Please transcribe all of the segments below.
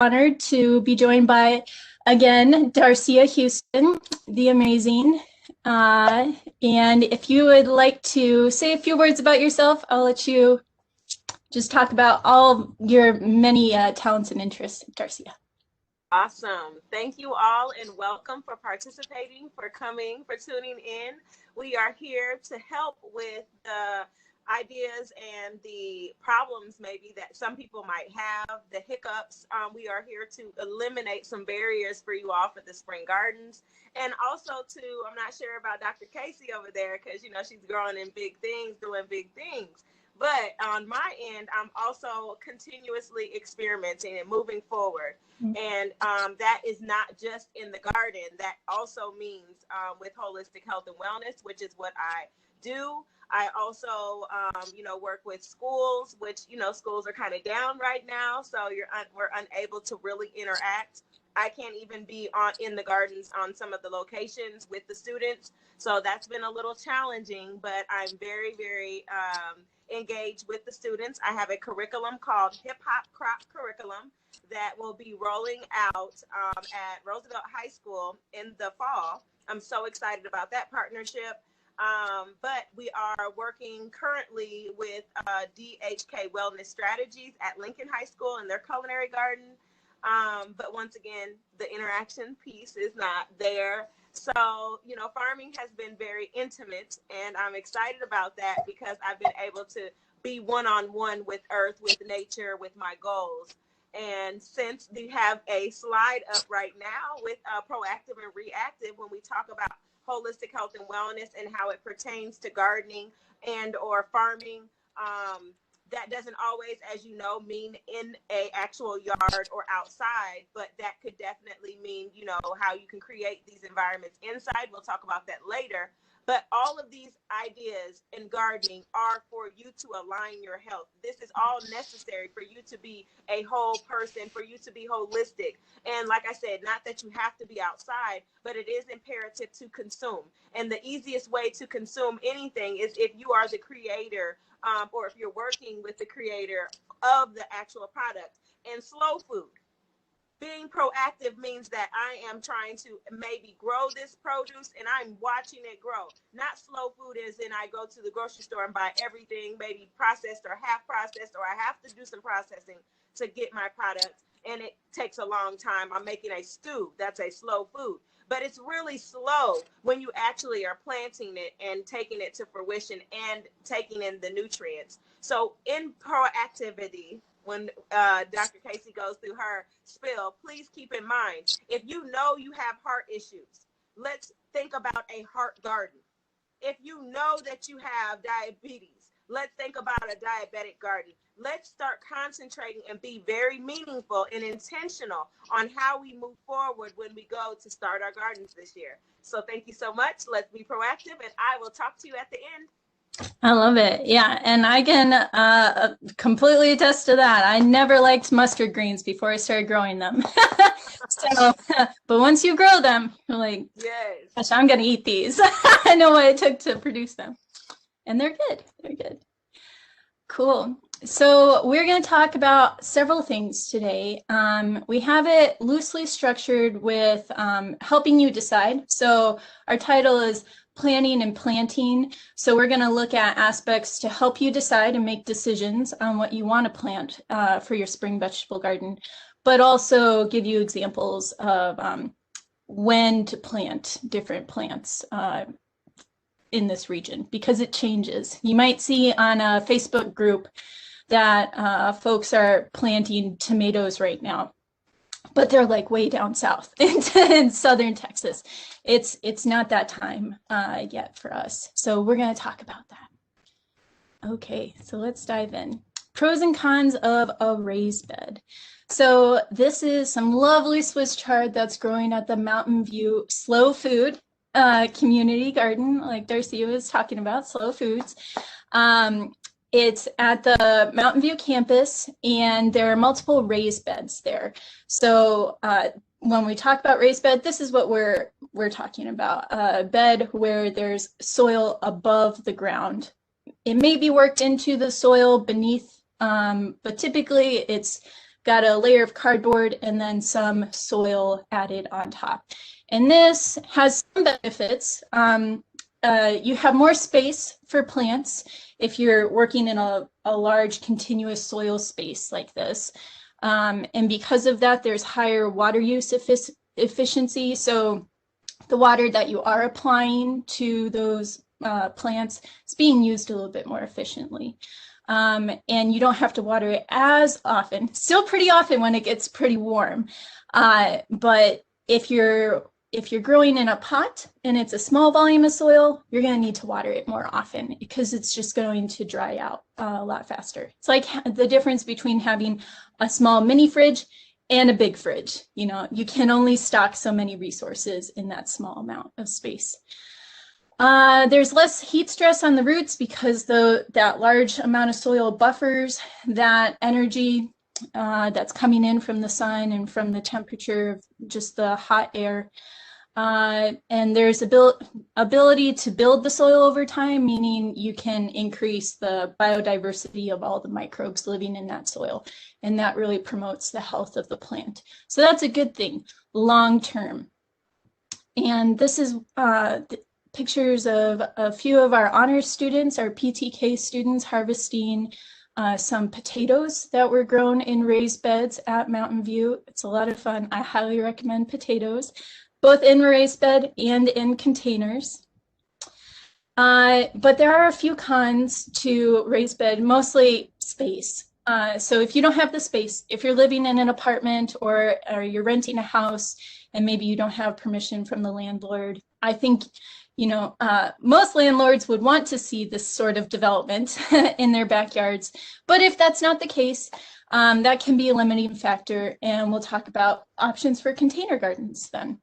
honored to be joined by, again, Darciea Houston, the amazing. And if you would like to say a few words about yourself, I'll let you just talk about all your many talents and interests, Darciea. Awesome. Thank you all and welcome for participating, for coming, for tuning in. We are here to help with the ideas and the problems maybe that some people might have, the hiccups. We are here to eliminate some barriers for you all for the spring gardens. And also I'm not sure about Dr. Casey over there because, she's growing in big things, doing big things. But on my end, I'm also continuously experimenting and moving forward. And that is not just in the garden. That also means with holistic health and wellness, which is what I do. I also, work with schools, which, schools are kind of down right now. So we're unable to really interact. I can't even be in the gardens on some of the locations with the students. So that's been a little challenging, but I'm very, very engaged with the students. I have a curriculum called Hip Hop Crop Curriculum that will be rolling out at Roosevelt High School in the fall. I'm so excited about that partnership. But we are working currently with DHK Wellness Strategies at Lincoln High School in their culinary garden. But once again, the interaction piece is not there. So, farming has been very intimate, and I'm excited about that because I've been able to be one-on-one with earth, with nature, with my goals. And since we have a slide up right now with proactive and reactive, when we talk about holistic health and wellness and how it pertains to gardening and or farming, that doesn't always, as you know, mean in a actual yard or outside, but that could definitely mean, how you can create these environments inside. We'll talk about that later. But all of these ideas in gardening are for you to align your health. This is all necessary for you to be a whole person, for you to be holistic. And like I said, not that you have to be outside, but it is imperative to consume. And the easiest way to consume anything is if you are the creator, or if you're working with the creator of the actual product. And slow food. Being proactive means that I am trying to maybe grow this produce and I'm watching it grow. Not slow food as in I go to the grocery store and buy everything maybe processed or half processed, or I have to do some processing to get my product and it takes a long time. I'm making a stew. That's a slow food. But it's really slow when you actually are planting it and taking it to fruition and taking in the nutrients. So in proactivity, when Dr. Casey goes through her spill, please keep in mind, if you know you have heart issues, let's think about a heart garden. If you know that you have diabetes, let's think about a diabetic garden. Let's start concentrating and be very meaningful and intentional on how we move forward when we go to start our gardens this year. So thank you so much. Let's be proactive, and I will talk to you at the end. I love it. Yeah. And I can completely attest to that. I never liked mustard greens before I started growing them. So, but once you grow them, you're like, yes, gosh, I'm going to eat these. I know what it took to produce them. And they're good. They're good. Cool. So we're going to talk about several things today. We have it loosely structured with helping you decide. So our title is Planning and Planting. So we're going to look at aspects to help you decide and make decisions on what you want to plant for your spring vegetable garden, but also give you examples of when to plant different plants in this region, because it changes. You might see on a Facebook group that folks are planting tomatoes right now, but they're like way down south in southern Texas. It's not that time yet for us. So we're going to talk about that. Okay, so let's dive in. Pros and cons of a raised bed. So this is some lovely Swiss chard that's growing at the Mountain View Slow Food community garden, like Darciea was talking about, Slow Foods. It's at the Mountain View campus, and there are multiple raised beds there. So when we talk about raised bed, this is what we're talking about, a bed where there's soil above the ground. It may be worked into the soil beneath, but typically it's got a layer of cardboard and then some soil added on top. And this has some benefits. You have more space for plants if you're working in a large continuous soil space like this. And because of that, there's higher water use efficiency. So the water that you are applying to those plants is being used a little bit more efficiently. And you don't have to water it as often, still pretty often when it gets pretty warm. But if you're growing in a pot and it's a small volume of soil, you're going to need to water it more often because it's just going to dry out a lot faster. It's like the difference between having a small mini fridge and a big fridge. You know, you can only stock so many resources in that small amount of space. There's less heat stress on the roots because that large amount of soil buffers that energy that's coming in from the sun and from the temperature of just the hot air. And there's ability to build the soil over time, meaning you can increase the biodiversity of all the microbes living in that soil. And that really promotes the health of the plant. So that's a good thing long term. And this is pictures of a few of our honors students, our PTK students, harvesting some potatoes that were grown in raised beds at Mountain View. It's a lot of fun. I highly recommend potatoes, both in raised bed and in containers. But there are a few cons to raised bed, mostly space. So if you don't have the space, if you're living in an apartment or you're renting a house and maybe you don't have permission from the landlord, I think, you know, most landlords would want to see this sort of development in their backyards. But if that's not the case, that can be a limiting factor. And we'll talk about options for container gardens then.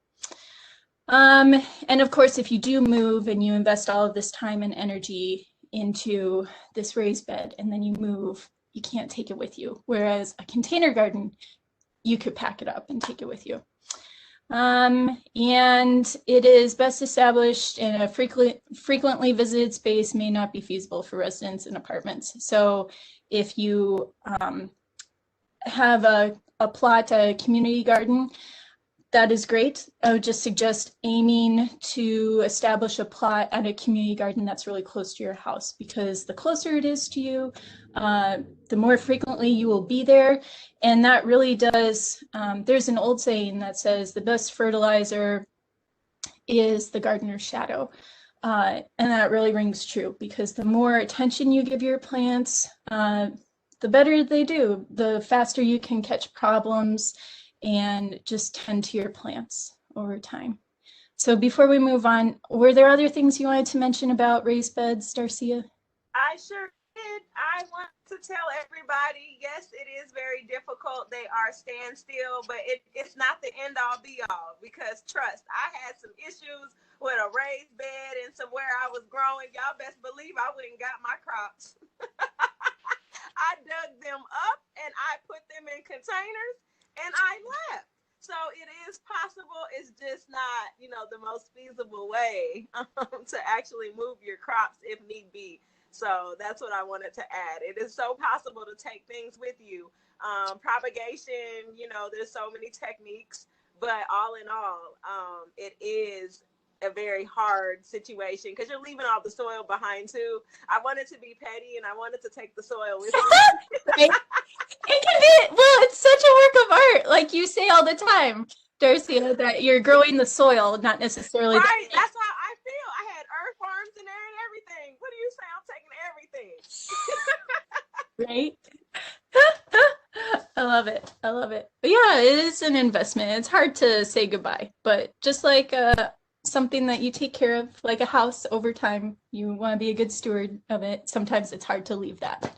And of course, if you do move and you invest all of this time and energy into this raised bed and then you move, you can't take it with you. Whereas a container garden, you could pack it up and take it with you. And it is best established in a frequently visited space may not be feasible for residents in apartments. So if you have a plot, a community garden, that is great. I would just suggest aiming to establish a plot at a community garden that's really close to your house, because the closer it is to you, the more frequently you will be there. And that really does, there's an old saying that says the best fertilizer is the gardener's shadow. And that really rings true, because the more attention you give your plants, the better they do, the faster you can catch problems and just tend to your plants over time. So before we move on, were there other things you wanted to mention about raised beds, Darciea? I sure did. I want to tell everybody, yes, it is very difficult. They are standstill, but it's not the end all be all, because trust, I had some issues with a raised bed and somewhere I was growing. Y'all best believe I went and got my crops. I dug them up and I put them in containers and I left. So it is possible. It's just not, you know, the most feasible way to actually move your crops if need be. So that's what I wanted to add. It is so possible to take things with you. Propagation, you know, there's so many techniques, but all in all, it is a very hard situation because you're leaving all the soil behind too. I wanted to be petty and I wanted to take the soil with me. It can be, well, it's such a work of art, like you say all the time, Darciea, that you're growing the soil, not necessarily. Right, that's how I feel. I had earthworms in there and everything. What do you say? I'm taking everything. Right? I love it. I love it. But yeah, it is an investment. It's hard to say goodbye, but just like something that you take care of, like a house over time, you want to be a good steward of it. Sometimes it's hard to leave that.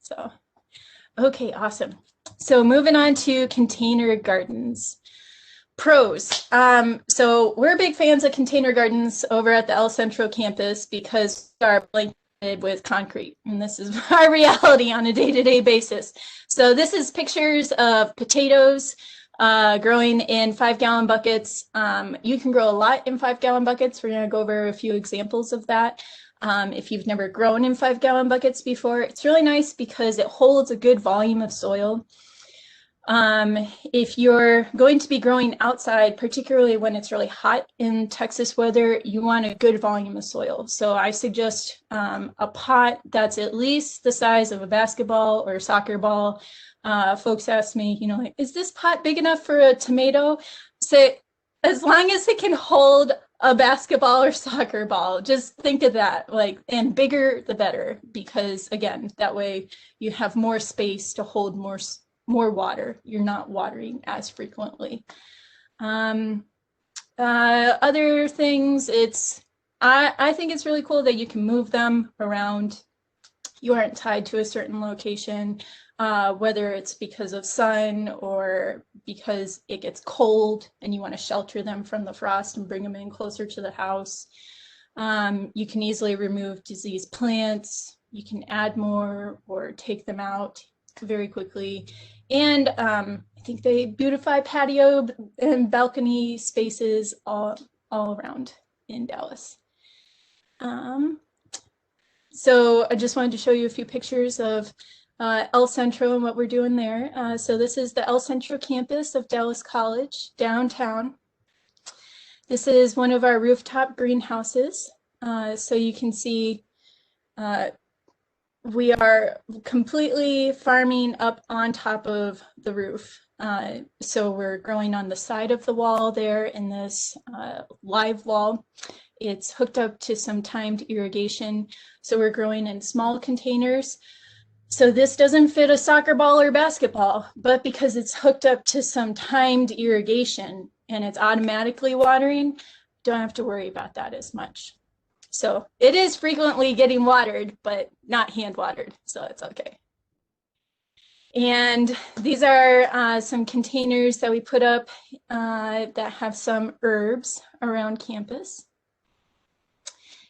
So, okay, awesome. So moving on to container gardens. Pros. So we're big fans of container gardens over at the El Centro campus because we are blanketed with concrete, and this is our reality on a day-to-day basis. So this is pictures of potatoes growing in 5-gallon buckets. You can grow a lot in 5-gallon buckets. We're going to go over a few examples of that. If you've never grown in 5-gallon buckets before, it's really nice because it holds a good volume of soil. If you're going to be growing outside, particularly when it's really hot in Texas weather, you want a good volume of soil. So I suggest a pot that's at least the size of a basketball or a soccer ball. Folks ask me, you know, like, is this pot big enough for a tomato? Say, as long as it can hold a basketball or soccer ball, just think of that, like, and bigger the better, because again, that way you have more space to hold more water. You're not watering as frequently. Other things, I think it's really cool that you can move them around. You aren't tied to a certain location, whether it's because of sun or because it gets cold and you want to shelter them from the frost and bring them in closer to the house. You can easily remove diseased plants. You can add more or take them out very quickly. And I think they beautify patio and balcony spaces all around in Dallas. So I just wanted to show you a few pictures of El Centro and what we're doing there. So this is the El Centro campus of Dallas College, downtown. This is one of our rooftop greenhouses. So you can see we are completely farming up on top of the roof. So we're growing on the side of the wall there in this live wall. It's hooked up to some timed irrigation. So we're growing in small containers. So this doesn't fit a soccer ball or basketball, but because it's hooked up to some timed irrigation and it's automatically watering, don't have to worry about that as much. So it is frequently getting watered, but not hand watered, so it's okay. And these are some containers that we put up that have some herbs around campus.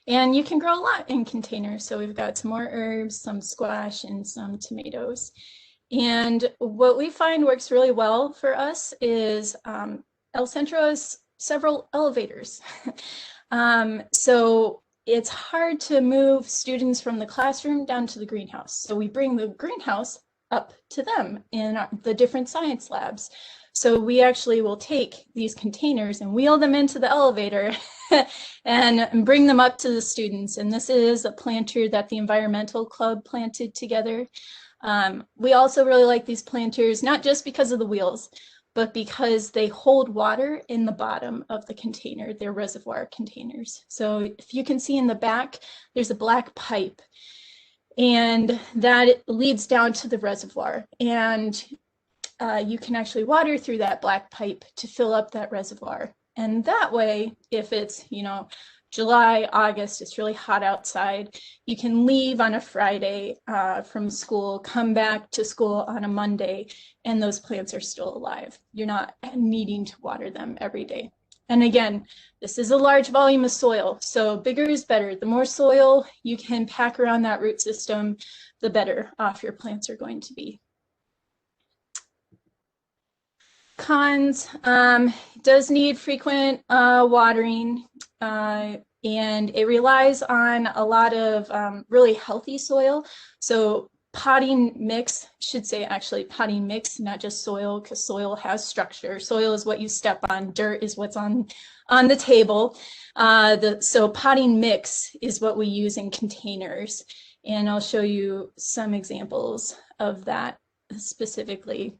And you can grow a lot in containers. So we've got some more herbs, some squash, and some tomatoes. And what we find works really well for us is El Centro has several elevators. So it's hard to move students from the classroom down to the greenhouse. So we bring the greenhouse up to them in the different science labs. So we actually will take these containers and wheel them into the elevator and bring them up to the students. And this is a planter that the environmental club planted together. We also really like these planters, not just because of the wheels, but because they hold water in the bottom of the container. They're reservoir containers. So if you can see in the back, there's a black pipe, and that leads down to the reservoir. And you can actually water through that black pipe to fill up that reservoir. And that way, if it's, you know, July, August, it's really hot outside, you can leave on a Friday from school, come back to school on a Monday, and those plants are still alive. You're not needing to water them every day. And again, this is a large volume of soil, so bigger is better. The more soil you can pack around that root system, the better off your plants are going to be. Cons, does need frequent watering, and it relies on a lot of really healthy soil. So potting mix, should say actually potting mix, not just soil, because soil has structure. Soil is what you step on, dirt is what's on the table. So potting mix is what we use in containers. And I'll show you some examples of that specifically.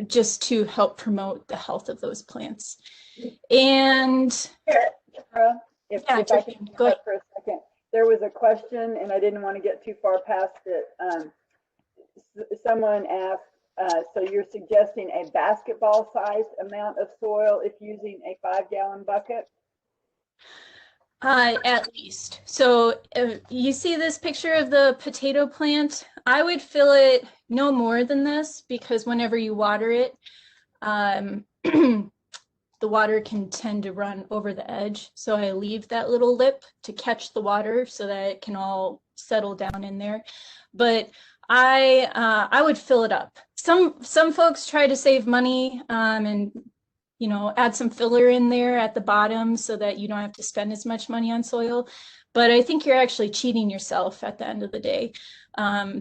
Just to help promote the health of those plants. And Tara, if I can go ahead for a second, there was a question, and I didn't want to get too far past it. Someone asked, so you're suggesting a basketball-sized amount of soil if using a 5-gallon bucket? At least. So you see this picture of the potato plant? I would fill it no more than this, because whenever you water it, the water can tend to run over the edge. So I leave that little lip to catch the water so that it can all settle down in there. But I would fill it up. Some folks try to save money and add some filler in there at the bottom so that you don't have to spend as much money on soil. but I think you're actually cheating yourself at the end of the day.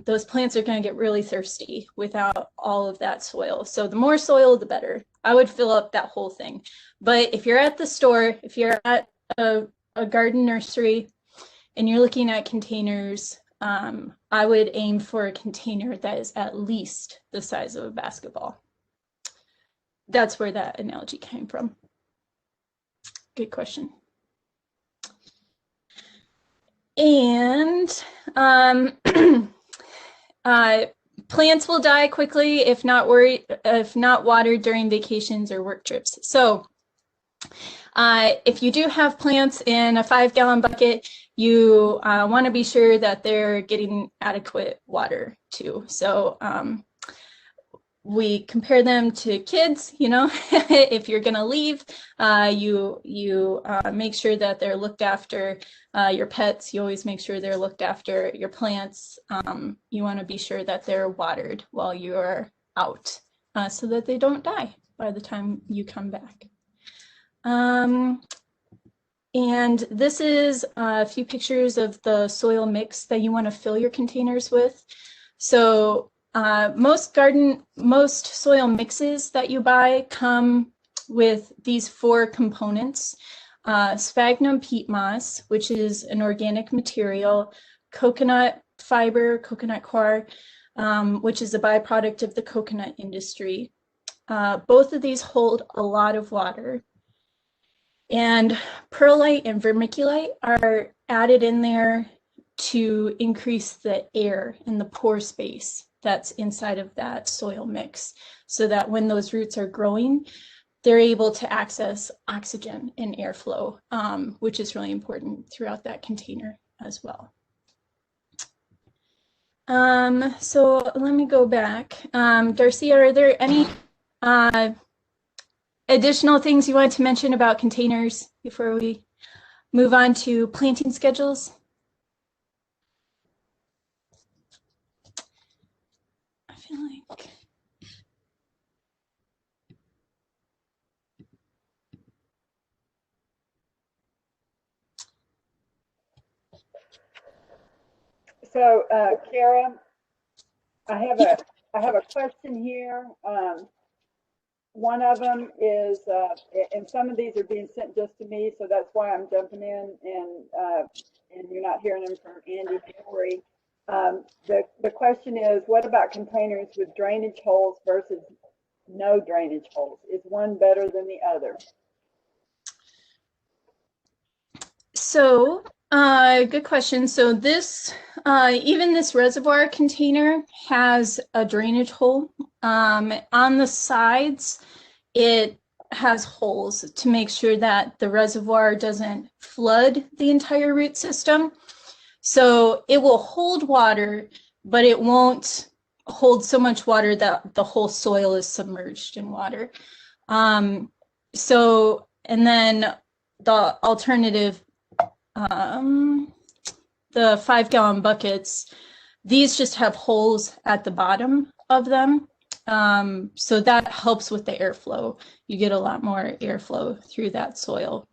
Those plants are going to get really thirsty without all of that soil. So the more soil, the better. I would fill up that whole thing. But if you're at the store, if you're at a garden nursery and you're looking at containers, I would aim for a container that is at least the size of a basketball. That's where that analogy came from. Good question. And plants will die quickly if not watered during vacations or work trips. So if you do have plants in a 5-gallon bucket, you want to be sure that they're getting adequate water too. So we compare them to kids, you know, if you're going to leave, you make sure that they're looked after. Your pets, you always make sure they're looked after. Your plants, you want to be sure that they're watered while you're out so that they don't die by the time you come back. And this is a few pictures of the soil mix that you want to fill your containers with. So most soil mixes that you buy come with these 4 components. Sphagnum peat moss, which is an organic material, coconut fiber, coconut coir, which is a byproduct of the coconut industry. Both of these hold a lot of water. And perlite and vermiculite are added in there to increase the air in the pore space that's inside of that soil mix, so that when those roots are growing, they're able to access oxygen and airflow, which is really important throughout that container as well. So let me go back. Darciea, are there any additional things you want to mention about containers before we move on to planting schedules? I feel like... So, Kara, I have a question here. One of them is, and some of these are being sent just to me, so that's why I'm jumping in, and you're not hearing them from Andy and Corey. The question is, what about containers with drainage holes versus no drainage holes? Is one better than the other? So, good question. So this, even this reservoir container has a drainage hole. On the sides, it has holes to make sure that the reservoir doesn't flood the entire root system. So it will hold water, but it won't hold so much water that the whole soil is submerged in water. So, and then the alternative, the 5-gallon buckets, these just have holes at the bottom of them. So that helps with the airflow. You get a lot more airflow through that soil.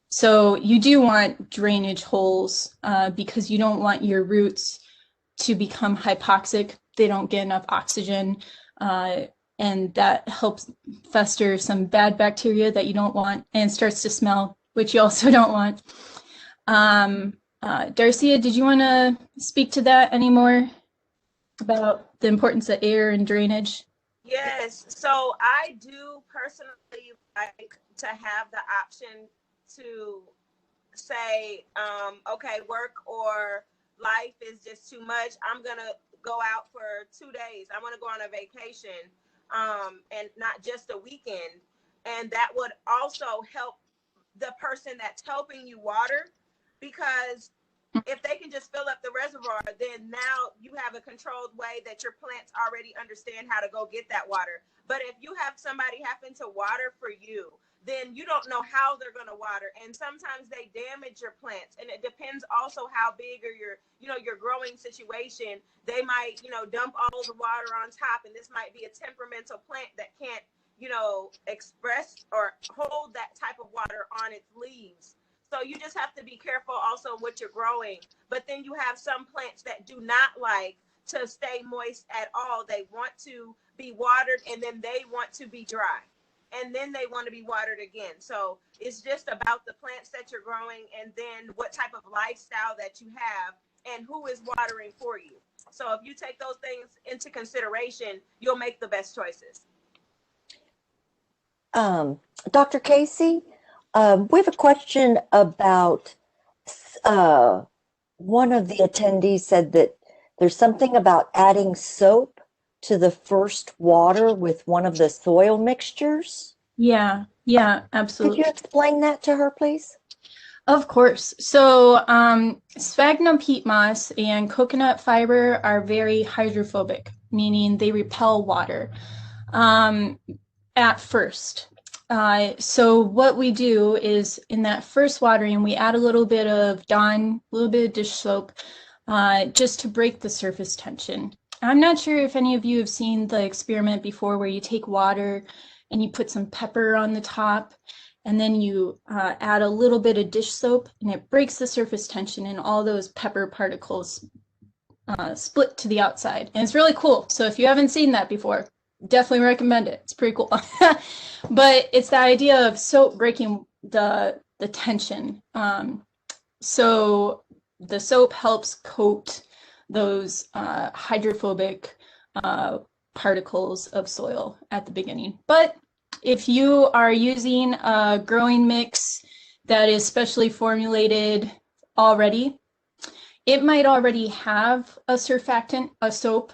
So you do want drainage holes because you don't want your roots to become hypoxic. They don't get enough oxygen, and that helps fester some bad bacteria that you don't want, and starts to smell, which you also don't want. Darciea, did you want to speak to that anymore about the importance of air and drainage? Yes, so I do personally like to have the option to say, okay, work or life is just too much. I'm gonna go out for 2 days. I want to go on a vacation, and not just a weekend. And that would also help the person that's helping you water, because if they can just fill up the reservoir, then now you have a controlled way that your plants already understand how to go get that water. But if you have somebody having to water for you, then you don't know how they're going to water. And sometimes they damage your plants. And it depends also how big or your growing situation. They might, dump all the water on top. And this might be a temperamental plant that can't, express or hold that type of water on its leaves. So you just have to be careful also what you're growing. But then you have some plants that do not like to stay moist at all. They want to be watered and then they want to be dry. And then they want to be watered again. So it's just about the plants that you're growing and then what type of lifestyle that you have and who is watering for you. So if you take those things into consideration, you'll make the best choices. Dr. Casey, we have a question about one of the attendees said that there's something about adding soap to the first water with one of the soil mixtures. Yeah, absolutely. Could you explain that to her, please? Of course. So sphagnum peat moss and coconut fiber are very hydrophobic, meaning they repel water at first. So what we do is in that first watering, we add a little bit of Dawn, a little bit of dish soap, just to break the surface tension. I'm not sure if any of you have seen the experiment before where you take water and you put some pepper on the top and then you add a little bit of dish soap and it breaks the surface tension and all those pepper particles split to the outside. And it's really cool. So if you haven't seen that before, definitely recommend it. It's pretty cool. But it's the idea of soap breaking the tension. So the soap helps coat those hydrophobic particles of soil at the beginning. But if you are using a growing mix that is specially formulated already, it might already have a surfactant, a soap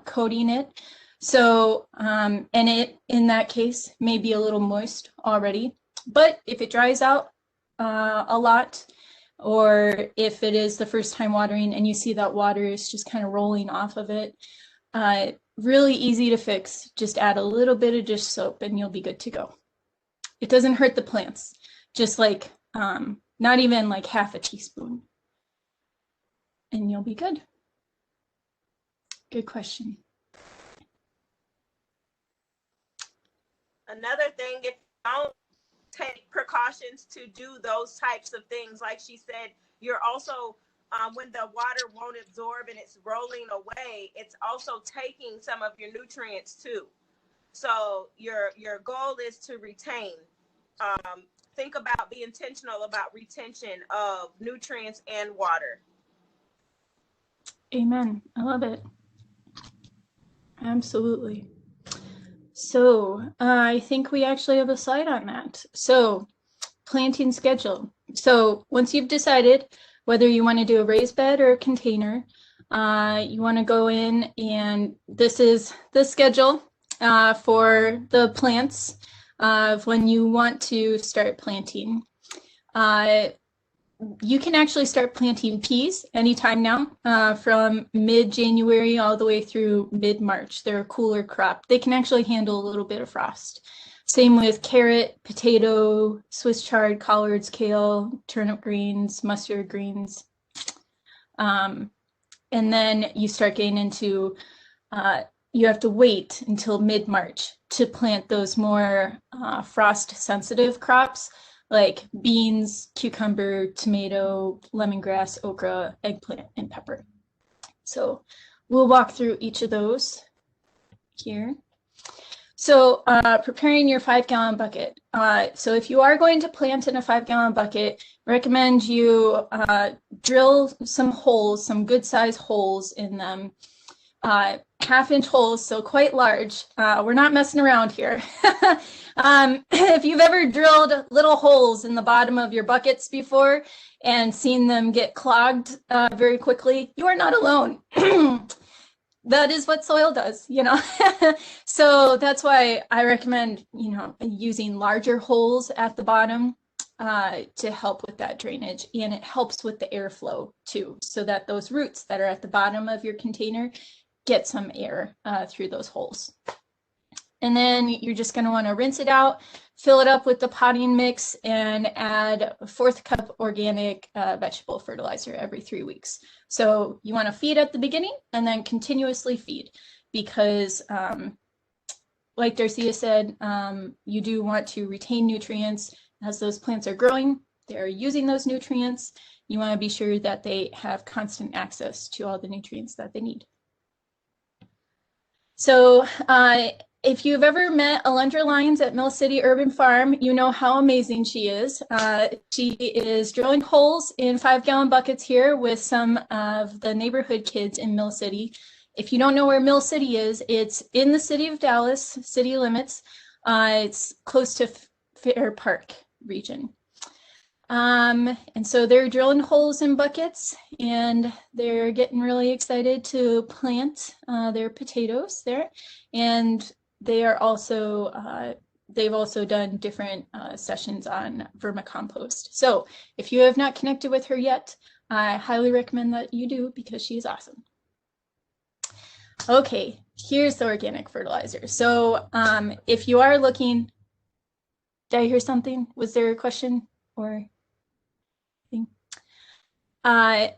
coating it. So, and it, in that case, may be a little moist already. But if it dries out a lot, or if it is the first time watering and you see that water is just kind of rolling off of it, really easy to fix. Just add a little bit of dish soap and you'll be good to go. It doesn't hurt the plants, just like not even like half a teaspoon, and you'll be good. Good question. Another thing, if you don't take precautions to do those types of things, like she said, you're also, when the water won't absorb and it's rolling away, it's also taking some of your nutrients too. So your goal is to retain. Think about, be intentional about retention of nutrients and water. Amen. I love it. Absolutely. So I think we actually have a slide on that. So planting schedule. So once you've decided whether you want to do a raised bed or a container, you want to go in, and this is the schedule for the plants of when you want to start planting. You can actually start planting peas anytime now, from mid-January all the way through mid-March. They're a cooler crop. They can actually handle a little bit of frost. Same with carrot, potato, Swiss chard, collards, kale, turnip greens, mustard greens. And then you start getting into, you have to wait until mid-March to plant those more frost-sensitive crops, like beans, cucumber, tomato, lemongrass, okra, eggplant, and pepper. So we'll walk through each of those here. So preparing your 5-gallon bucket. So if you are going to plant in a 5-gallon bucket, recommend you drill some holes, some good size holes in them. 1/2-inch holes, so quite large. We're not messing around here. If you've ever drilled little holes in the bottom of your buckets before and seen them get clogged very quickly, you are not alone. That is what soil does, you know. So that's why I recommend, you know, using larger holes at the bottom to help with that drainage, and it helps with the airflow too, so that those roots that are at the bottom of your container get some air through those holes. And then you're just going to want to rinse it out, fill it up with the potting mix, and add a 1/4 cup organic vegetable fertilizer every 3 weeks. So you want to feed at the beginning and then continuously feed, because like Darciea said, you do want to retain nutrients as those plants are growing. they're using those nutrients. You want to be sure that they have constant access to all the nutrients that they need. So if you've ever met Alundra Lyons at Mill City Urban Farm, you know how amazing she is. She is drilling holes in 5-gallon buckets here with some of the neighborhood kids in Mill City. If you don't know where Mill City is, it's in the city of Dallas, city limits. It's close to Fair Park region. And so they're drilling holes in buckets, and they're getting really excited to plant their potatoes there. And they are also, they've also done different sessions on vermicompost. So if you have not connected with her yet, I highly recommend that you do, because she is awesome. Okay, here's the organic fertilizer. So if you are looking, did I hear something? Was there a question or thing?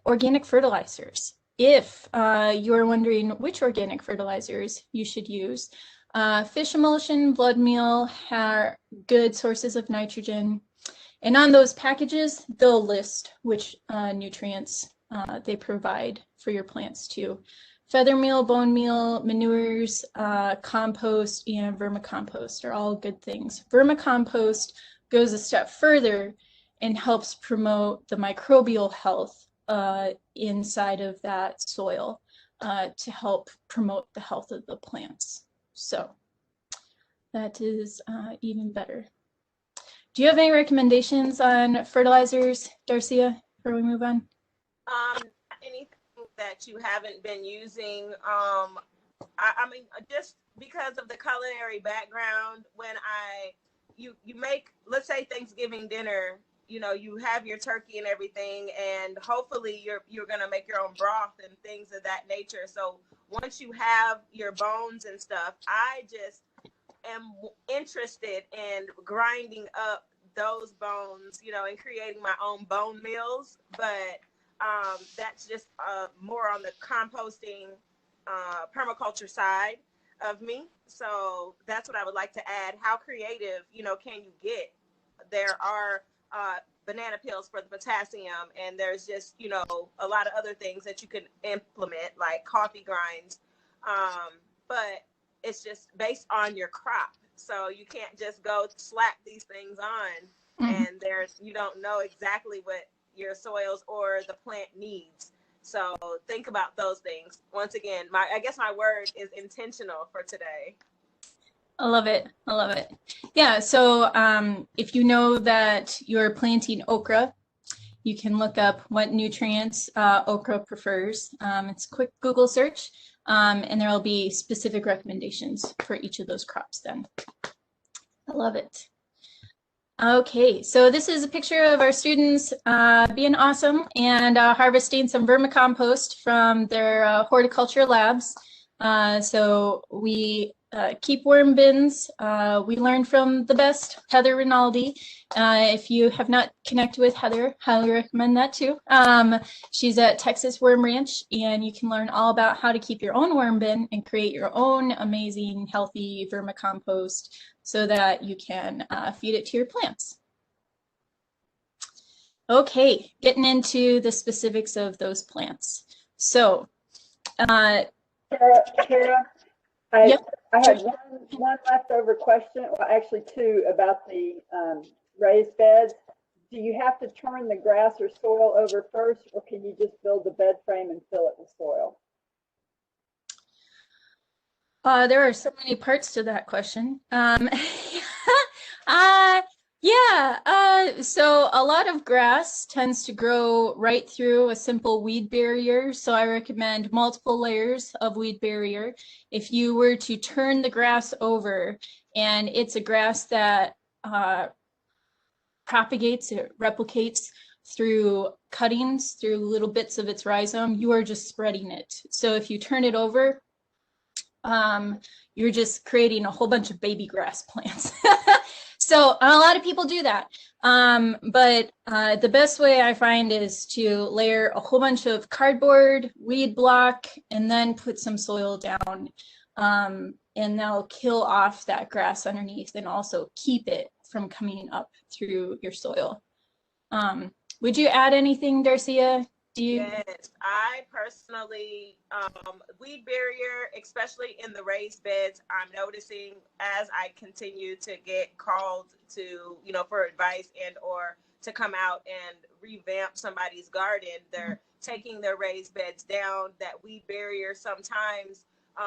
Organic fertilizers. If you're wondering which organic fertilizers you should use, fish emulsion, blood meal are good sources of nitrogen. And on those packages, they'll list which nutrients they provide for your plants too. Feather meal, bone meal, manures, compost, and vermicompost are all good things. Vermicompost goes a step further and helps promote the microbial health inside of that soil to help promote the health of the plants. So that is even better. Do you have any recommendations on fertilizers, Darciea, before we move on? Anything that you haven't been using? I mean, just because of the culinary background, when you make, let's say, Thanksgiving dinner, you know, you have your turkey and everything, and hopefully you're gonna make your own broth and things of that nature. So once you have your bones and stuff, I just am interested in grinding up those bones, you know, and creating my own bone meals. But that's just more on the composting, permaculture side of me. So that's what I would like to add. How creative, you know, can you get? There are banana peels for the potassium, and there's just, you know, a lot of other things that you can implement, like coffee grinds. But it's just based on your crop. So you can't just go slap these things on, and you don't know exactly what your soils or the plant needs. So think about those things. Once again, I guess my word is intentional for today. I love it. I love it. Yeah. So if you know that you're planting okra, you can look up what nutrients okra prefers. It's a quick Google search, and there will be specific recommendations for each of those crops then. I love it. Okay, so this is a picture of our students being awesome and harvesting some vermicompost from their horticulture labs. So we keep worm bins. We learned from the best, Heather Rinaldi. If you have not connected with Heather, highly recommend that too. She's at Texas Worm Ranch, and you can learn all about how to keep your own worm bin and create your own amazing, healthy vermicompost so that you can feed it to your plants. Okay, getting into the specifics of those plants. So, Kara, yep. I had one leftover question, well, actually two, about the raised beds. Do you have to turn the grass or soil over first, or can you just build the bed frame and fill it with soil? There are so many parts to that question. So a lot of grass tends to grow right through a simple weed barrier. So I recommend multiple layers of weed barrier. If you were to turn the grass over, and it's a grass that propagates, it replicates through cuttings, through little bits of its rhizome, you are just spreading it. So if you turn it over, you're just creating a whole bunch of baby grass plants. So a lot of people do that. But the best way I find is to layer a whole bunch of cardboard, weed block, and then put some soil down. And that'll kill off that grass underneath and also keep it from coming up through your soil. Would you add anything, Darcia? Do you? Yes, I personally, weed barrier, especially in the raised beds, I'm noticing as I continue to get called to, for advice and or to come out and revamp somebody's garden, they're taking their raised beds down. That weed barrier sometimes,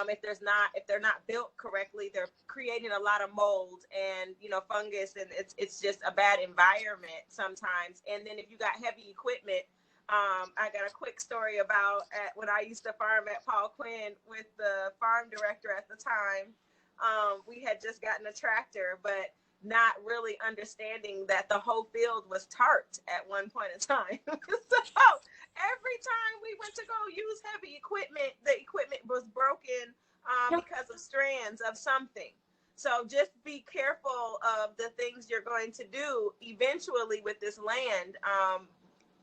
if they're not built correctly, they're creating a lot of mold and fungus, and it's just a bad environment sometimes. And then if you got heavy equipment. I got a quick story about when I used to farm at Paul Quinn with the farm director at the time. We had just gotten a tractor, but not really understanding that the whole field was tarped at one point in time. So every time we went to go use heavy equipment, the equipment was broken because of strands of something. So just be careful of the things you're going to do eventually with this land.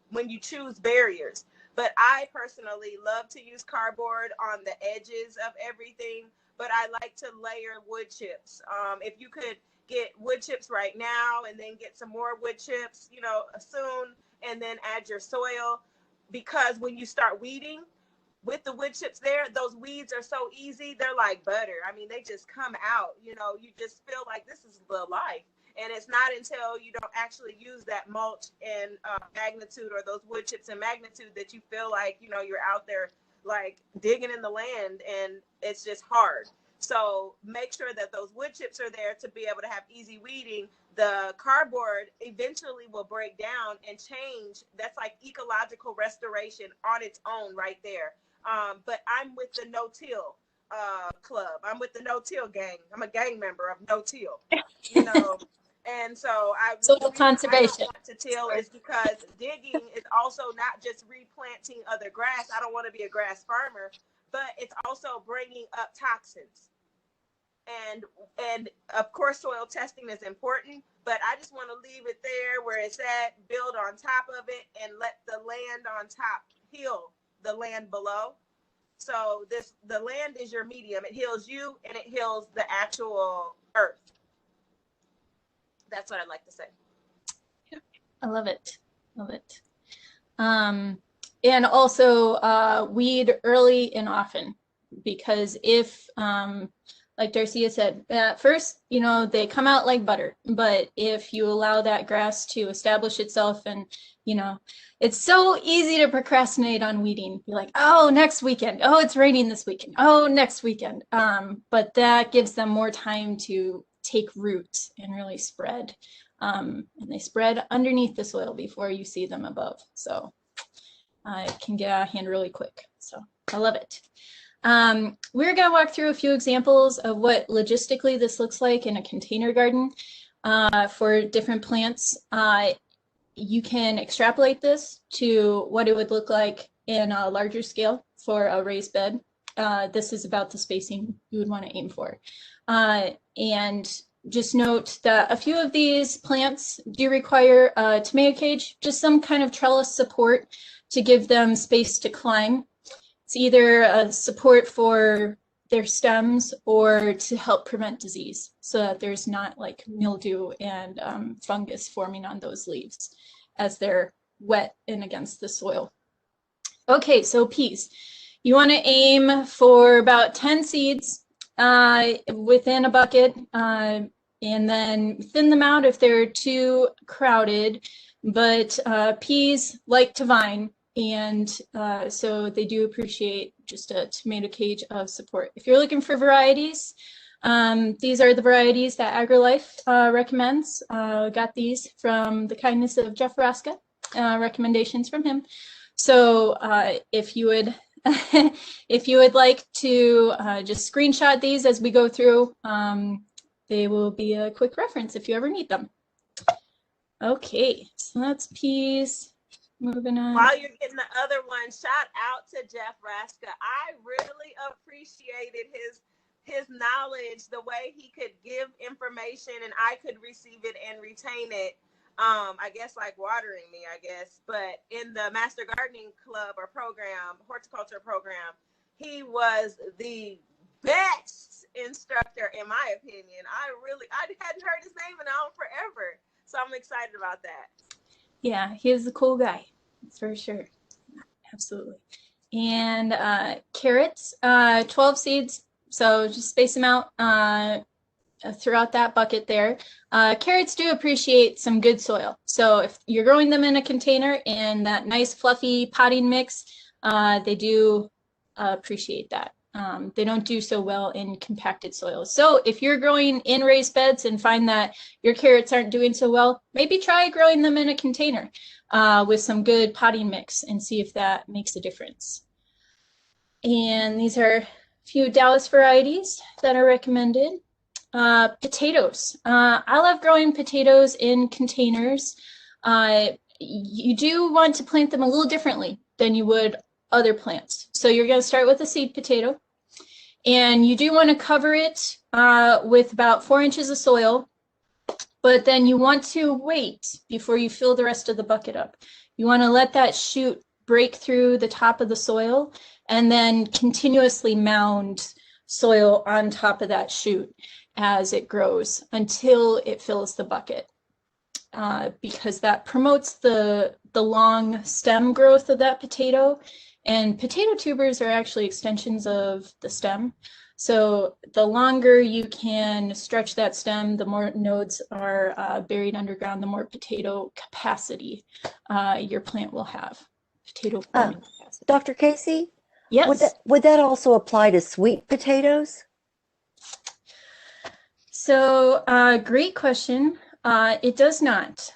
When you choose barriers. But I personally love to use cardboard on the edges of everything, but I like to layer wood chips. If you could get wood chips right now and then get some more wood chips, soon, and then add your soil, because when you start weeding with the wood chips there, those weeds are so easy. They're like butter. I mean, they just come out, you just feel like this is the life. And it's not until you don't actually use that mulch and magnitude, or those wood chips and magnitude, that you feel like, you're out there like digging in the land, and it's just hard. So make sure that those wood chips are there to be able to have easy weeding. The cardboard eventually will break down and change. That's like ecological restoration on its own right there. But I'm with the no-till club. I'm with the no-till gang. I'm a gang member of no-till, And so Soil conservation. I don't want to till is because digging is also not just replanting other grass. I don't want to be a grass farmer, but it's also bringing up toxins. And of course, soil testing is important, but I just want to leave it there where it's at, build on top of it, and let the land on top heal the land below. So the land is your medium. It heals you and it heals the actual earth. That's what I'd like to say. I love it. Love it. And also weed early and often, because if, like Darcia said, at first, they come out like butter, but if you allow that grass to establish itself and, it's so easy to procrastinate on weeding. Be like, oh, next weekend. Oh, it's raining this weekend. Oh, next weekend. But that gives them more time to take root and really spread. And they spread underneath the soil before you see them above. So it can get out of hand really quick. So I love it. We're going to walk through a few examples of what logistically this looks like in a container garden for different plants. You can extrapolate this to what it would look like in a larger scale for a raised bed. This is about the spacing you would want to aim for. And just note that a few of these plants do require a tomato cage, just some kind of trellis support to give them space to climb. It's either a support for their stems or to help prevent disease, so that there's not like mildew and fungus forming on those leaves as they're wet and against the soil. Okay, so peas. You want to aim for about 10 seeds within a bucket, and then thin them out if they're too crowded. But peas like to vine, and so they do appreciate just a tomato cage of support. If you're looking for varieties, these are the varieties that AgriLife recommends. Got these from the kindness of Jeff Raska, recommendations from him. So if you would if you would like to just screenshot these as we go through, they will be a quick reference if you ever need them. Okay, so that's peas. Moving on. While you're getting the other one, shout out to Jeff Raska. I really appreciated his knowledge, the way he could give information and I could receive it and retain it. I guess like watering me, I guess. But in the Master Gardening Club or program, horticulture program, he was the best instructor in my opinion. I hadn't heard his name in forever. So I'm excited about that. Yeah, he is a cool guy, that's for sure. Absolutely. And carrots, 12 seeds. So just space them out throughout that bucket there. Carrots do appreciate some good soil. So if you're growing them in a container in that nice fluffy potting mix, they do appreciate that. They don't do so well in compacted soils. So if you're growing in raised beds and find that your carrots aren't doing so well, maybe try growing them in a container with some good potting mix and see if that makes a difference. And these are a few Dallas varieties that are recommended. Potatoes. I love growing potatoes in containers. You do want to plant them a little differently than you would other plants. So you're going to start with a seed potato, and you do want to cover it with about 4 inches of soil, but then you want to wait before you fill the rest of the bucket up. You want to let that shoot break through the top of the soil and then continuously mound soil on top of that shoot as it grows until it fills the bucket, because that promotes the long stem growth of that potato. And potato tubers are actually extensions of the stem. So the longer you can stretch that stem, the more nodes are buried underground, the more potato capacity your plant will have. Potato forming capacity. Dr. Casey? Yes. Would that also apply to sweet potatoes? So great question. It does not,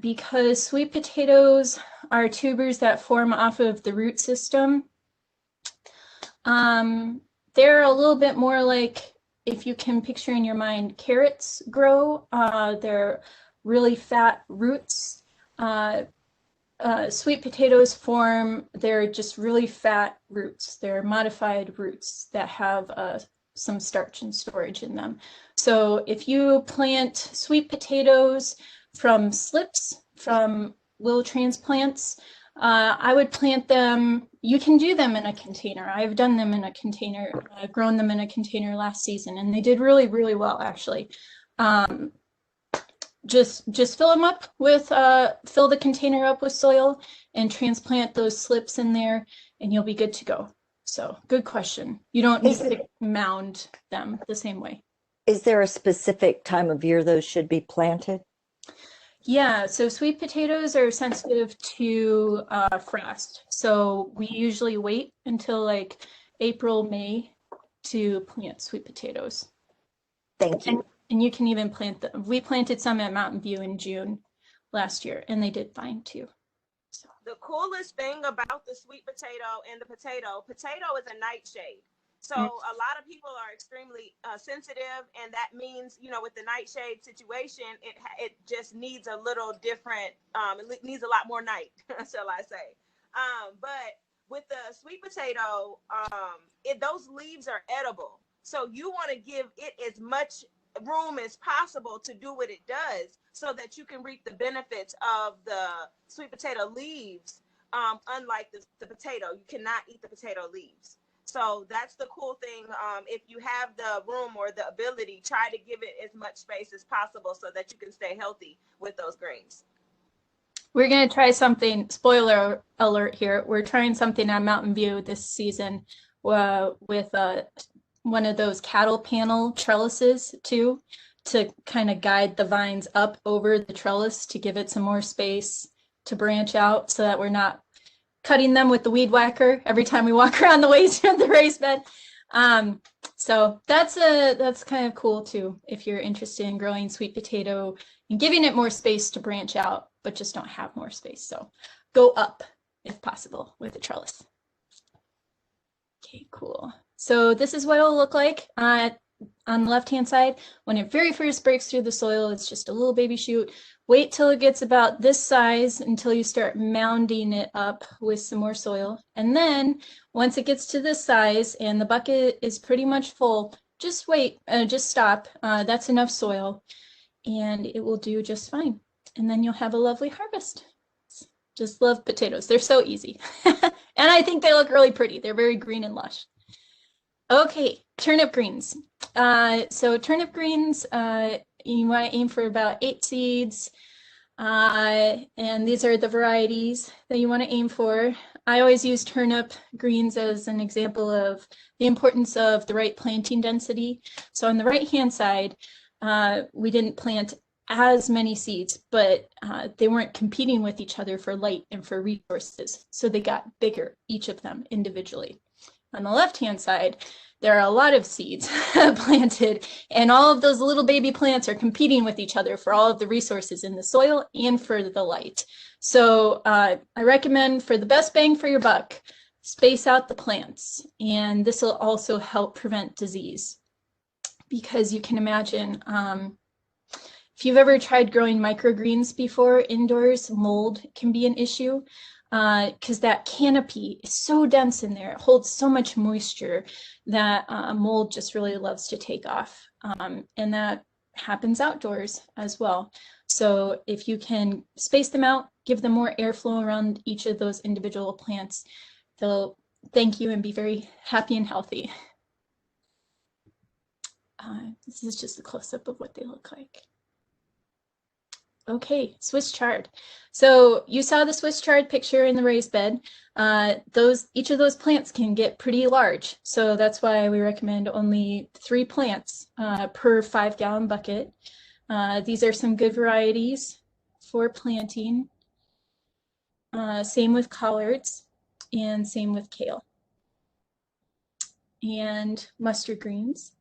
because sweet potatoes are tubers that form off of the root system. They're a little bit more like, if you can picture in your mind, carrots grow. They're really fat roots. Sweet potatoes they're just really fat roots. They're modified roots that have some starch and storage in them. So if you plant sweet potatoes from slips, from little transplants, I would plant them. You can do them in a container. I've done them in a container. I've grown them in a container last season, and they did really, really well, actually. Just fill them up with, fill the container up with soil and transplant those slips in there, and you'll be good to go. So good question. You don't need to mound them the same way. Is there a specific time of year those should be planted? Yeah, so sweet potatoes are sensitive to frost. So we usually wait until like April, May to plant sweet potatoes. Thank you. And you can even plant them. We planted some at Mountain View in June last year, and they did fine too. So. The coolest thing about the sweet potato and the potato is a nightshade. So a lot of people are extremely sensitive, and that means, you know, with the nightshade situation, it just needs a little different, it needs a lot more night, shall I say. But with the sweet potato, those leaves are edible. So you want to give it as much room as possible to do what it does so that you can reap the benefits of the sweet potato leaves. Unlike the potato, you cannot eat the potato leaves. So that's the cool thing. If you have the room or the ability, try to give it as much space as possible so that you can stay healthy with those greens. We're going to try something, spoiler alert here, we're trying something on Mountain View this season with one of those cattle panel trellises too, to kind of guide the vines up over the trellis to give it some more space to branch out so that we're not cutting them with the weed whacker every time we walk around the ways of the raised bed. So that's kind of cool too, if you're interested in growing sweet potato and giving it more space to branch out, but just don't have more space. So go up if possible with the trellis. Okay, cool. So this is what it'll look like on the left-hand side. When it very first breaks through the soil, it's just a little baby shoot. Wait till it gets about this size until you start mounding it up with some more soil. And then once it gets to this size and the bucket is pretty much full, just wait, just stop. That's enough soil and it will do just fine. And then you'll have a lovely harvest. Just love potatoes. They're so easy. And I think they look really pretty. They're very green and lush. Okay, turnip greens. So turnip greens, you want to aim for about 8 seeds. And these are the varieties that you want to aim for. I always use turnip greens as an example of the importance of the right planting density. So on the right-hand side, we didn't plant as many seeds, but they weren't competing with each other for light and for resources. So they got bigger, each of them individually. On the left-hand side, there are a lot of seeds planted, and all of those little baby plants are competing with each other for all of the resources in the soil and for the light. So I recommend, for the best bang for your buck, space out the plants, and this will also help prevent disease. Because you can imagine, if you've ever tried growing microgreens before indoors, mold can be an issue. Because that canopy is so dense in there, it holds so much moisture that mold just really loves to take off. And that happens outdoors as well. So if you can space them out, give them more airflow around each of those individual plants, they'll thank you and be very happy and healthy. This is just a close-up of what they look like. Okay, Swiss chard. So you saw the Swiss chard picture in the raised bed. Each of those plants can get pretty large. So that's why we recommend only 3 plants per 5-gallon bucket. These are some good varieties for planting. Same with collards and same with kale. And mustard greens,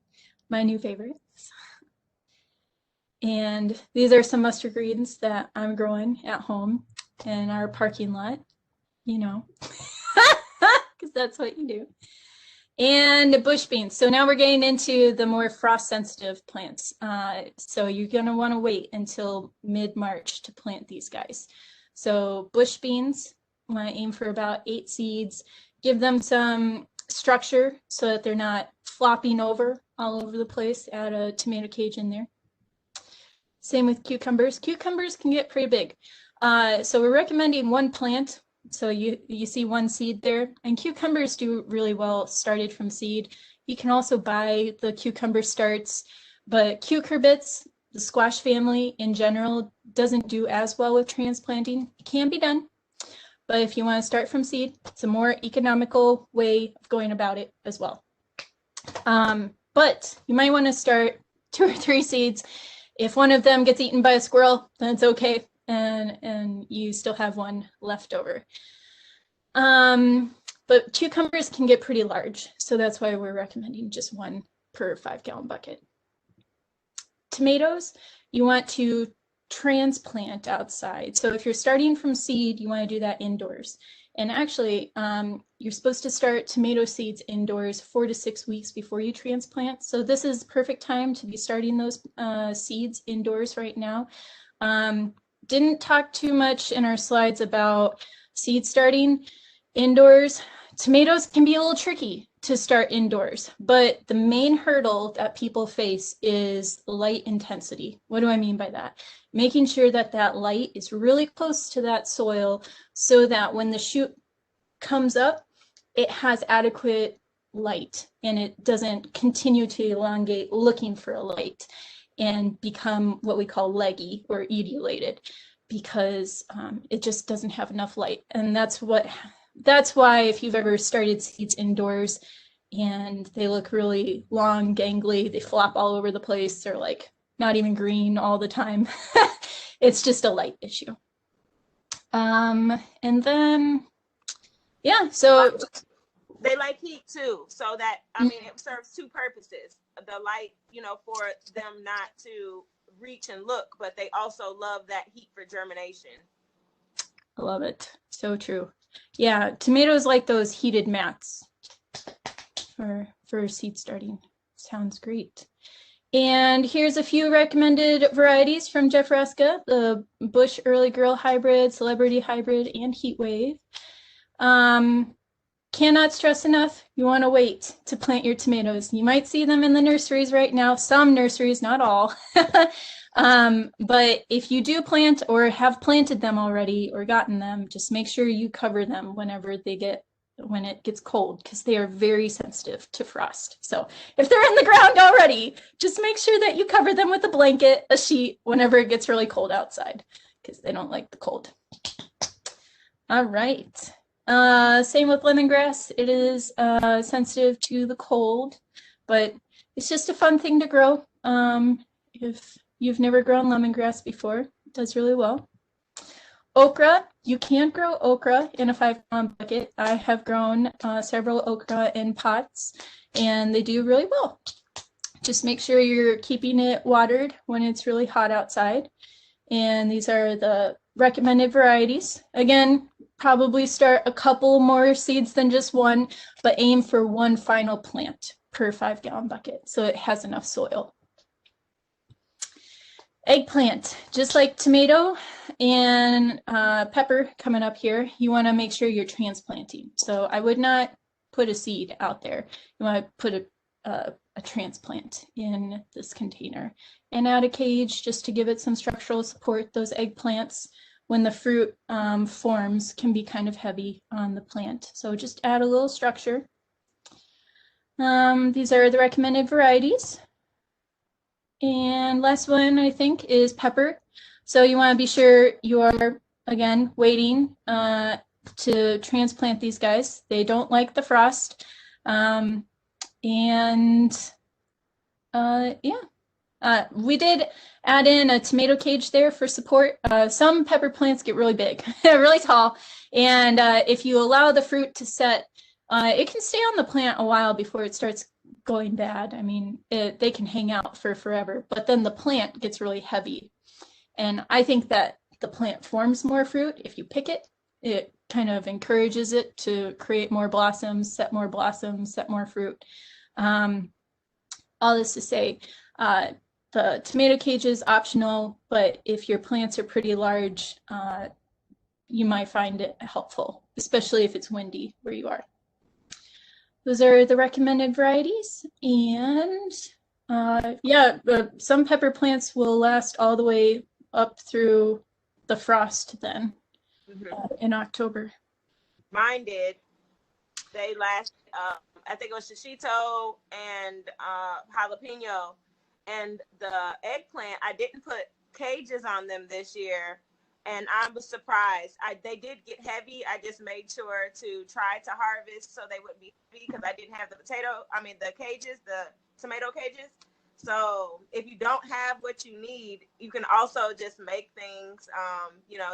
my new favorite. And these are some mustard greens that I'm growing at home in our parking lot, you know, because that's what you do. And bush beans. So now we're getting into the more frost sensitive plants. So you're going to want to wait until mid-March to plant these guys. So bush beans, I want to aim for about 8 seeds, give them some structure so that they're not flopping over all over the place. Add a tomato cage in there. Same with cucumbers. Cucumbers can get pretty big. So we're recommending 1 plant. So you see 1 seed there. And cucumbers do really well started from seed. You can also buy the cucumber starts, but cucurbits, the squash family in general, doesn't do as well with transplanting. It can be done, but if you want to start from seed, it's a more economical way of going about it as well. But you might want to start 2 or 3 seeds. If one of them gets eaten by a squirrel, then it's okay, and you still have 1 left over. But cucumbers can get pretty large, so that's why we're recommending just 1 per 5-gallon bucket. Tomatoes, you want to transplant outside. So if you're starting from seed, you want to do that indoors. And actually, you're supposed to start tomato seeds indoors 4 to 6 weeks before you transplant. So this is perfect time to be starting those seeds indoors right now. Didn't talk too much in our slides about seed starting indoors. Tomatoes can be a little tricky to start indoors, but the main hurdle that people face is light intensity. What do I mean by that? Making sure that that light is really close to that soil so that when the shoot comes up, it has adequate light and it doesn't continue to elongate looking for a light and become what we call leggy or etiolated because it just doesn't have enough light. And that's why if you've ever started seeds indoors and they look really long, gangly, they flop all over the place, they're like not even green all the time. It's just a light issue. And then, yeah, so. They like heat too, so that, I mean, it serves 2 purposes. The light, you know, for them not to reach and look, but they also love that heat for germination. I love it. So true. Yeah, tomatoes like those heated mats for seed starting. Sounds great. And here's a few recommended varieties from Jeff Reska, the Bush Early Girl Hybrid, Celebrity Hybrid, and Heatwave. Cannot stress enough, you want to wait to plant your tomatoes. You might see them in the nurseries right now, some nurseries, not all. But if you do plant or have planted them already or gotten them, just make sure you cover them when it gets cold, because they are very sensitive to frost. So if they're in the ground already, just make sure that you cover them with a blanket, a sheet, whenever it gets really cold outside, because they don't like the cold. All right. Same with lemongrass. It is sensitive to the cold, but it's just a fun thing to grow. If you've never grown lemongrass before, it does really well. Okra, you can't grow okra in a 5-gallon bucket. I have grown several okra in pots, and they do really well. Just make sure you're keeping it watered when it's really hot outside. And these are the recommended varieties. Again, probably start a couple more seeds than just one, but aim for one final plant per 5-gallon bucket so it has enough soil. Eggplant, just like tomato and pepper coming up here, you want to make sure you're transplanting. So I would not put a seed out there. You want to put a transplant in this container and add a cage just to give it some structural support. Those eggplants, when the fruit forms, can be kind of heavy on the plant. So just add a little structure. These are the recommended varieties. And last one, I think, is pepper. So you want to be sure you are, again, waiting to transplant these guys. They don't like the frost. We did add in a tomato cage there for support. Some pepper plants get really big, really tall. And if you allow the fruit to set, it can stay on the plant a while before it starts going bad. I mean, they can hang out for forever, but then the plant gets really heavy. And I think that the plant forms more fruit if you pick it. It kind of encourages it to create more blossoms, set more fruit. All this to say, the tomato cage is optional, but if your plants are pretty large, you might find it helpful, especially if it's windy where you are. Those are the recommended varieties. And some pepper plants will last all the way up through the frost then in October. Mine did. They last, I think it was shishito and jalapeno. And the eggplant, I didn't put cages on them this year. And I was surprised. They did get heavy. I just made sure to try to harvest so they wouldn't be heavy because I didn't have the tomato cages. So if you don't have what you need, you can also just make things,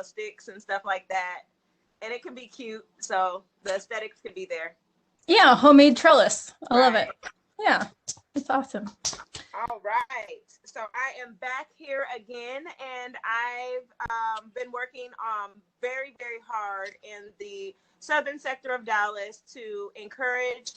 sticks and stuff like that. And it can be cute. So the aesthetics can be there. Yeah, homemade trellis. I love it. Yeah, it's awesome. All right. So I am back here again, and I've been working very, very hard in the southern sector of Dallas to encourage,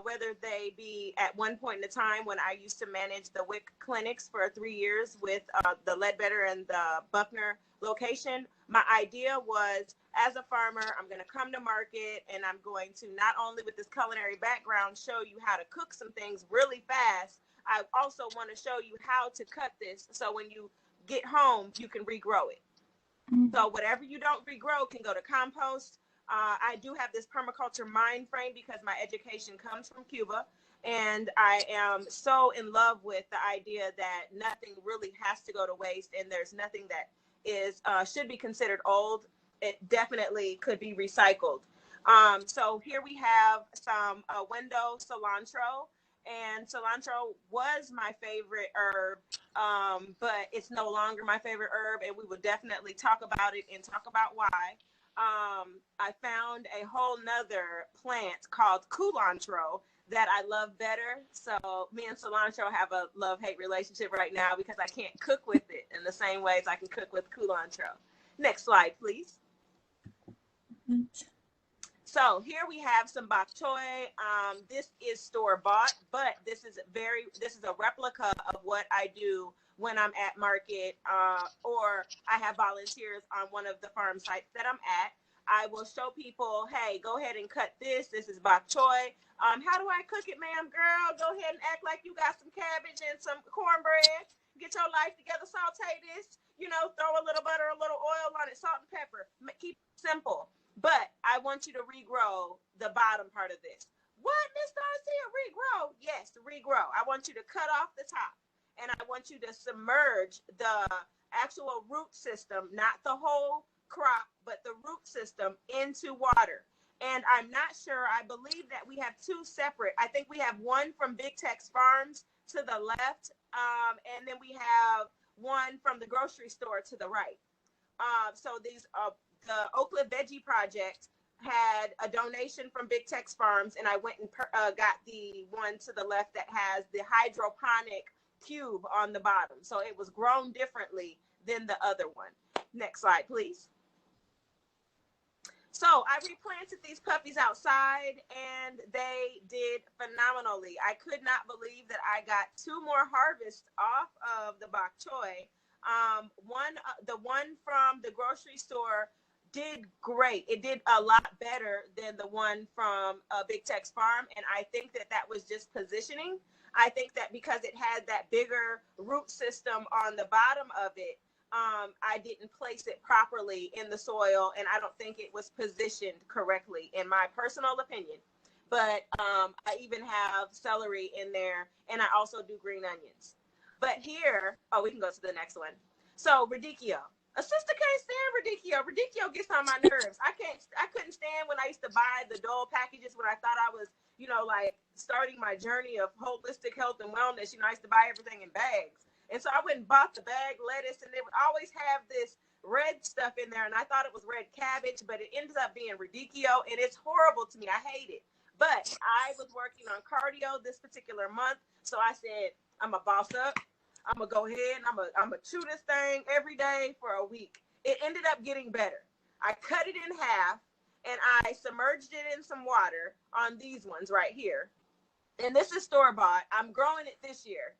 whether they be at one point in a time when I used to manage the WIC clinics for 3 years with the Ledbetter and the Buckner location. My idea was, as a farmer, I'm going to come to market and I'm going to not only with this culinary background show you how to cook some things really fast, I also want to show you how to cut this so when you get home, you can regrow it. Mm-hmm. So whatever you don't regrow can go to compost. I do have this permaculture mind frame because my education comes from Cuba. And I am so in love with the idea that nothing really has to go to waste and there's nothing that is should be considered old. It definitely could be recycled. So here we have some window cilantro. And cilantro was my favorite herb, but it's no longer my favorite herb. And we will definitely talk about it and talk about why. I found a whole nother plant called culantro that I love better. So me and cilantro have a love-hate relationship right now because I can't cook with it in the same ways I can cook with culantro. Next slide, please. So here we have some bok choy. This is store-bought, but this is a replica of what I do when I'm at market or I have volunteers on one of the farm sites that I'm at. I will show people, hey, go ahead and cut this. This is bok choy. How do I cook it, ma'am? Girl, go ahead and act like you got some cabbage and some cornbread. Get your life together, saute this, throw a little butter, a little oil on it, salt and pepper. Keep it simple. But I want you to regrow the bottom part of this. What, Miss Darciea? Regrow? Yes, regrow. I want you to cut off the top. And I want you to submerge the actual root system, not the whole crop, but the root system into water. And I'm not sure, I believe that we have two separate. I think we have one from Big Tex Farms to the left, and then we have one from the grocery store to the right. So these, the Oak Cliff Veggie Project had a donation from Big Tex Farms, and I went and got the one to the left that has the hydroponic cube on the bottom. So it was grown differently than the other one. Next slide, please. So I replanted these puppies outside, and they did phenomenally. I could not believe that I got 2 more harvests off of the bok choy. The one from the grocery store did great. It did a lot better than the one from Big Tex Farm, and I think that that was just positioning. I think that because it had that bigger root system on the bottom of it, I didn't place it properly in the soil, and I don't think it was positioned correctly, in my personal opinion. But I even have celery in there, and I also do green onions. But here, oh, we can go to the next one. So radicchio. A sister can't stand radicchio. Radicchio gets on my nerves. I couldn't stand when I used to buy the Dole packages when I thought I was, you know, like starting my journey of holistic health and wellness. You know, I used to buy everything in bags. And so I went and bought the bag lettuce, and they would always have this red stuff in there, and I thought it was red cabbage, but it ended up being radicchio, and it's horrible to me. I hate it. But I was working on cardio this particular month, so I said, I'm a boss up. I'm gonna go ahead and I'm gonna chew this thing every day for a week. It ended up getting better. I cut it in half, and I submerged it in some water on these ones right here. And this is store-bought. I'm growing it this year.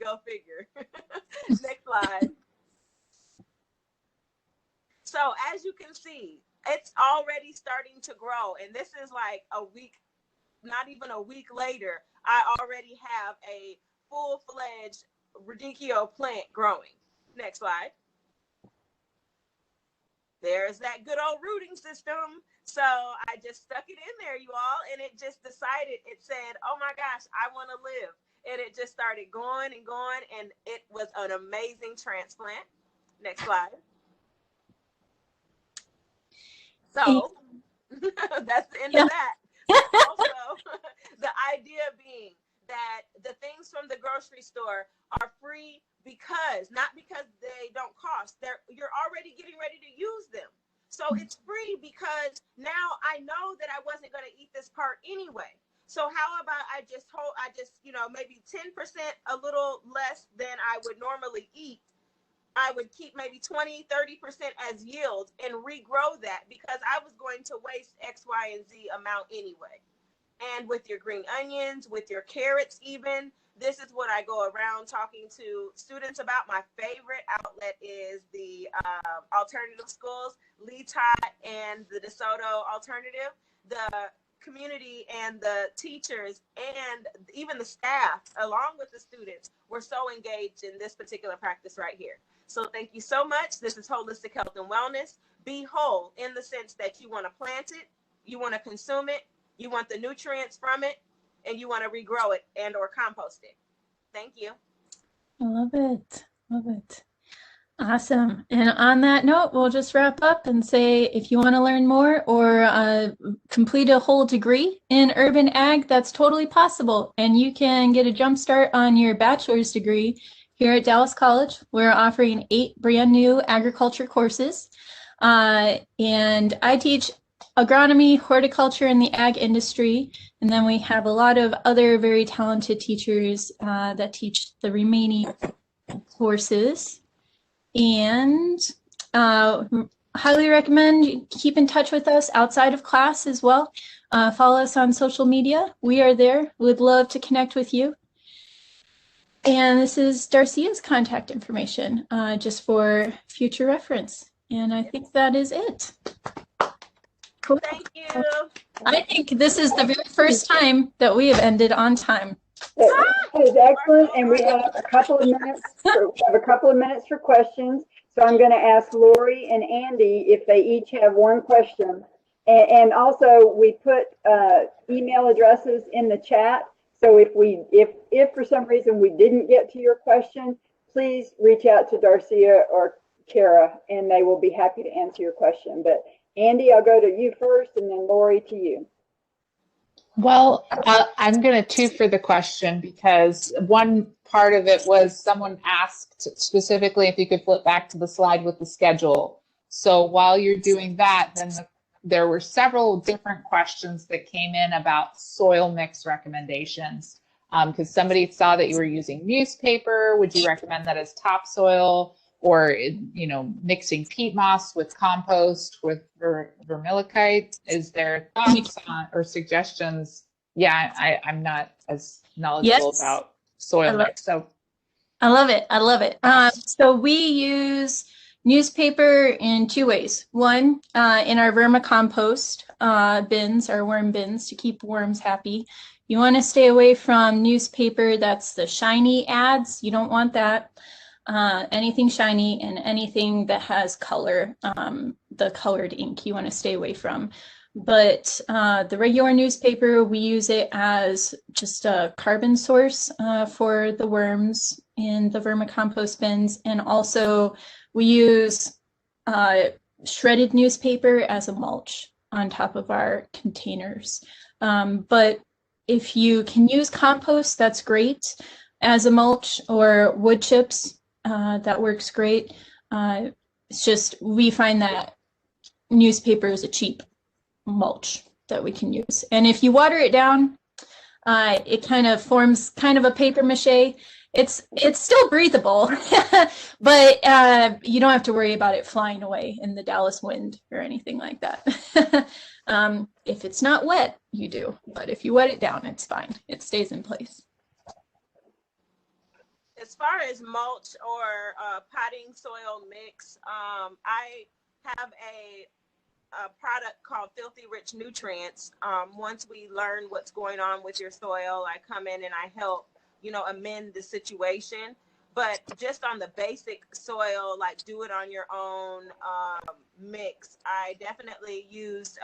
Go figure. Next slide. So as you can see, it's already starting to grow. And this is like a week, not even a week later, I already have a full-fledged radicchio plant growing. Next slide. There's that good old rooting system. So I just stuck it in there, you all, and it just decided, it said, oh my gosh, I want to live. And it just started going and going, and it was an amazing transplant. Next slide. So that's the end of that. Also, the idea being that the things from the grocery store are free because, not because they don't cost, you're already getting ready to use them. So it's free because now I know that I wasn't going to eat this part anyway. So how about I just, you know, maybe 10%, a little less than I would normally eat. I would keep maybe 20, 30% as yield and regrow that because I was going to waste X, Y, and Z amount anyway. And with your green onions, with your carrots even, this is what I go around talking to students about. My favorite outlet is the alternative schools, Lee Tot and the DeSoto Alternative. The community and the teachers and even the staff, along with the students, were so engaged in this particular practice right here. So thank you so much. This is Holistic Health and Wellness. Be whole in the sense that you want to plant it, you want to consume it, you want the nutrients from it, and you want to regrow it and or compost it. Thank you. I love it. Love it. Awesome. And on that note, we'll just wrap up and say, if you want to learn more or complete a whole degree in urban ag, that's totally possible. And you can get a jump start on your bachelor's degree here at Dallas College. We're offering 8 brand new agriculture courses. And I teach agronomy, horticulture, and the ag industry. And then we have a lot of other very talented teachers that teach the remaining courses. And highly recommend keep in touch with us outside of class as well. Follow us on social media. We are there. We'd love to connect with you. And this is Darcia's contact information, just for future reference. And I think that is it. Cool. Thank you. I think this is the very first time that we have ended on time. That is excellent, and we have a couple of minutes for questions. So I'm going to ask Lori and Andy if they each have one question, and also we put email addresses in the chat. So if for some reason we didn't get to your question, please reach out to Darciea or Kara, and they will be happy to answer your question. But Andy, I'll go to you first, and then Lori to you. Well, I'm going to two for the question because one part of it was someone asked specifically if you could flip back to the slide with the schedule. So while you're doing that, then there were several different questions that came in about soil mix recommendations. Because somebody saw that you were using newspaper, would you recommend that as topsoil? Or, you know, mixing peat moss with compost with vermiculite? Is there thoughts on or suggestions? Yeah, I'm not as knowledgeable about soil mix. So I love it. I love it. So we use newspaper in two ways. One, in our vermicompost bins, our worm bins, to keep worms happy. You want to stay away from newspaper that's the shiny ads. You don't want that. Anything shiny and anything that has color, the colored ink you want to stay away from. But the regular newspaper, we use it as just a carbon source for the worms in the vermicompost bins. And also we use shredded newspaper as a mulch on top of our containers. But if you can use compost, that's great as a mulch, or wood chips. That works great. It's just we find that newspaper is a cheap mulch that we can use. And if you water it down, it kind of forms kind of a paper mache. It's still breathable, but you don't have to worry about it flying away in the Dallas wind or anything like that. If it's not wet, you do. But if you wet it down, it's fine. It stays in place. As far as mulch or potting soil mix, I have a product called Filthy Rich Nutrients. Once we learn what's going on with your soil, I come in and I help, you know, amend the situation. But just on the basic soil, like do it on your own mix, I definitely used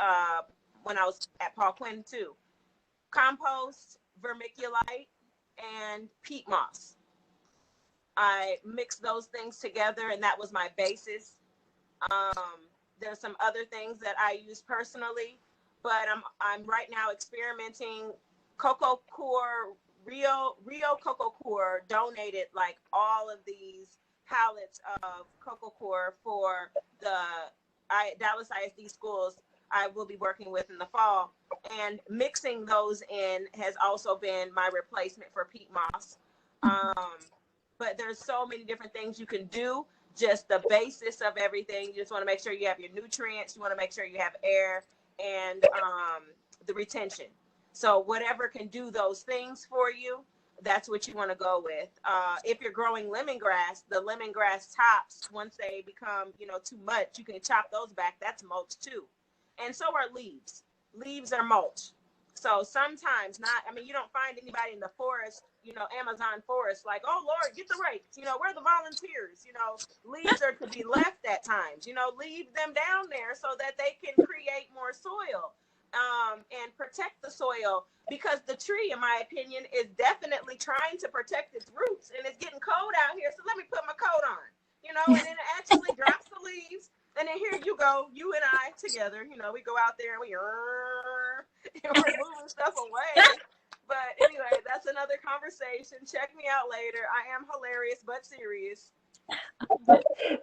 when I was at Paul Quinn too, compost, vermiculite, and peat moss. I mixed those things together, and that was my basis. There's some other things that I use personally, but I'm right now experimenting. Coco Coeur, Rio Coco Coeur donated like all of these pallets of Coco Coeur for the Dallas ISD schools I will be working with in the fall, and mixing those in has also been my replacement for peat moss. But there's so many different things you can do. Just the basis of everything. You just want to make sure you have your nutrients. You want to make sure you have air and the retention. So whatever can do those things for you, that's what you want to go with. If you're growing lemongrass, the lemongrass tops, once they become, you know, too much, you can chop those back. That's mulch too. And so are leaves. Leaves are mulch. So sometimes you don't find anybody in the forest, you know, Amazon forest, like, oh, Lord, get the rakes, you know, where are the volunteers? You know, leaves are to be left at times, you know, leave them down there so that they can create more soil and protect the soil, because the tree, in my opinion, is definitely trying to protect its roots, and it's getting cold out here. So let me put my coat on, you know, and then it actually drops the leaves. And then here you go, you and I together, you know, we go out there and we're moving stuff away. But anyway, that's another conversation. Check me out later. I am hilarious, but serious.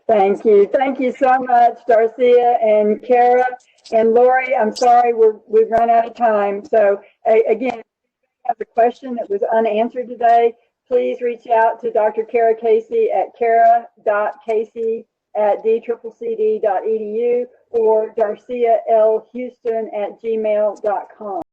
Thank you. Thank you so much, Darciea and Kara. And Lori, I'm sorry, we've run out of time. So again, if you have a question that was unanswered today, please reach out to Dr. Kara Casey at kara.casey@dccd.edu or darciaalhouston@gmail.com.